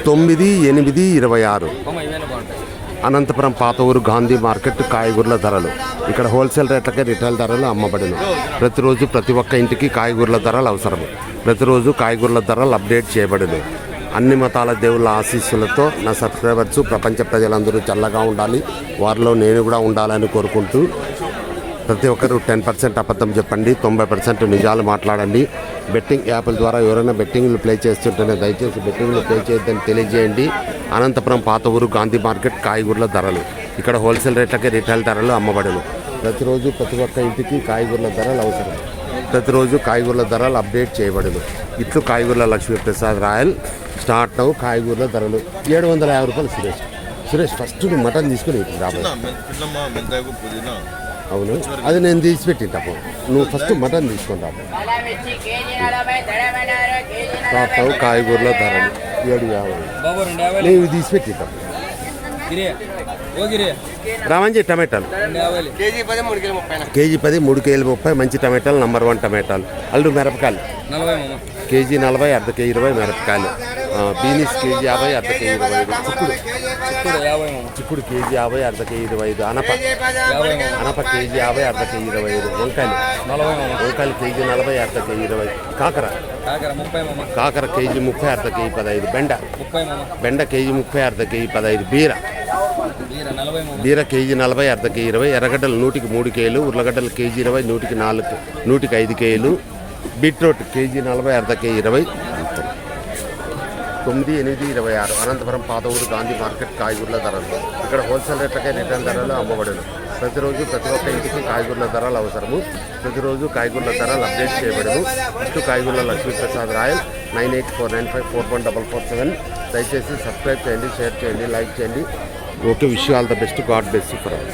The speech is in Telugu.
9826 అనంతపురం పాత ఊరు గాంధీ మార్కెట్ కాయగూరల ధరలు. ఇక్కడ హోల్సేల్ రేట్లకే రిటైల్ ధరలు అమ్మబడును. ప్రతిరోజు ప్రతి ఒక్క ఇంటికి కాయగూరల ధరలు అవసరం. ప్రతిరోజు కాయగూరల ధరలు అప్డేట్ చేయబడును. అన్ని మతాల దేవుళ్ళ ఆశీస్సులతో నా సబ్స్క్రైబర్స్ ప్రపంచ ప్రజలందరూ చల్లగా ఉండాలి, వారిలో నేను కూడా ఉండాలని కోరుకుంటూ ప్రతి ఒక్కరు 10% అబద్ధం చెప్పండి, 90% నిజాలు మాట్లాడండి. బెట్టింగ్ యాప్ల ద్వారా ఎవరైనా బెట్టింగ్లు ప్లే చేస్తుంటేనే దయచేసి బెట్టింగ్లు ప్లే చేయొద్దని తెలియజేయండి. అనంతపురం పాత ఊరు గాంధీ మార్కెట్ కాయగూరల ధరలు. ఇక్కడ హోల్సేల్ రేట్లకే రిటైల్ ధరలు అమ్మబడును. ప్రతిరోజు ప్రతి ఒక్క ఇంటికి కాయగూరల ధరలు అవసరం. ప్రతిరోజు కాయగూరల ధరలు అప్డేట్ చేయబడును. ఇట్లు కాయగూరల లక్ష్మీప్రసాద్ రాయల్ స్టార్ట్ నవ్వు. కాయగూరల ధరలు 750 రూపాయలు. సురేష్ ఫస్ట్ నువ్వు మటన్ తీసుకుని అవును, అది నేను తీసిపెట్టింటాము. నువ్వు ఫస్ట్ మటన్ తీసుకుంటాము. స్టార్ట్ నవ్వు కాయగూరల ధరలు 750 నేను తీసిపెట్టింటాము. రామంజీ టమాటాలు కేజీ 10 3 కేజీలు 30 మంచి టమాటాలు నంబర్ 1 టమాటాలు. అల్లు మిరపకాయలు కేజీ 40 అర్ధ కేజీ 20 మిరపకాయలు. బీనీస్ కేజీ 50 అర్ధ కేజీ 25. చిక్కుడు కేజీ 50 అర్ధ కేజీ 25. అనప కేజీ 50 అర్ధ కేజీ 25. వంకాయలు కేజీ 40 అర్ధ కేజీ 20. కాకర కేజీ 30 అర్ధ కేజీ 15. బెండ కేజీ 30 అర్ధ కేజీ 15. బీర కేజీ 40 అర్ధ కేజీ 20. ఎర్రగడ్డలు 100కి 3 కేజీలు. ఉర్లగడ్డలు కేజీ 20 100కి 4 100కి 5 కేజీలు. బీట్రూట్ కేజీ 40 అర్ధ కేజీ 20. 9826 అనంతపురం పాత ఊరు గాంధీ మార్కెట్ కాయగూరల ధరలు. ఇక్కడ హోల్సేల్ రేట్లకే రిటైల్ ధరలు అమ్మబడును. ప్రతిరోజు ప్రతి ఒక్క ఇంటికి కాయగూరల ధరలు అవసరము. ప్రతిరోజు కాయగూరల ధరలు అప్డేట్ చేయబడును. ఇటు కాయగూరల లక్ష్మీప్రసాద్ రాయల్ 98495447. దయచేసి సబ్స్క్రైబ్ చేయండి, షేర్ చేయండి, లైక్ చేయండి. Okay, wish all the best. God bless you for all.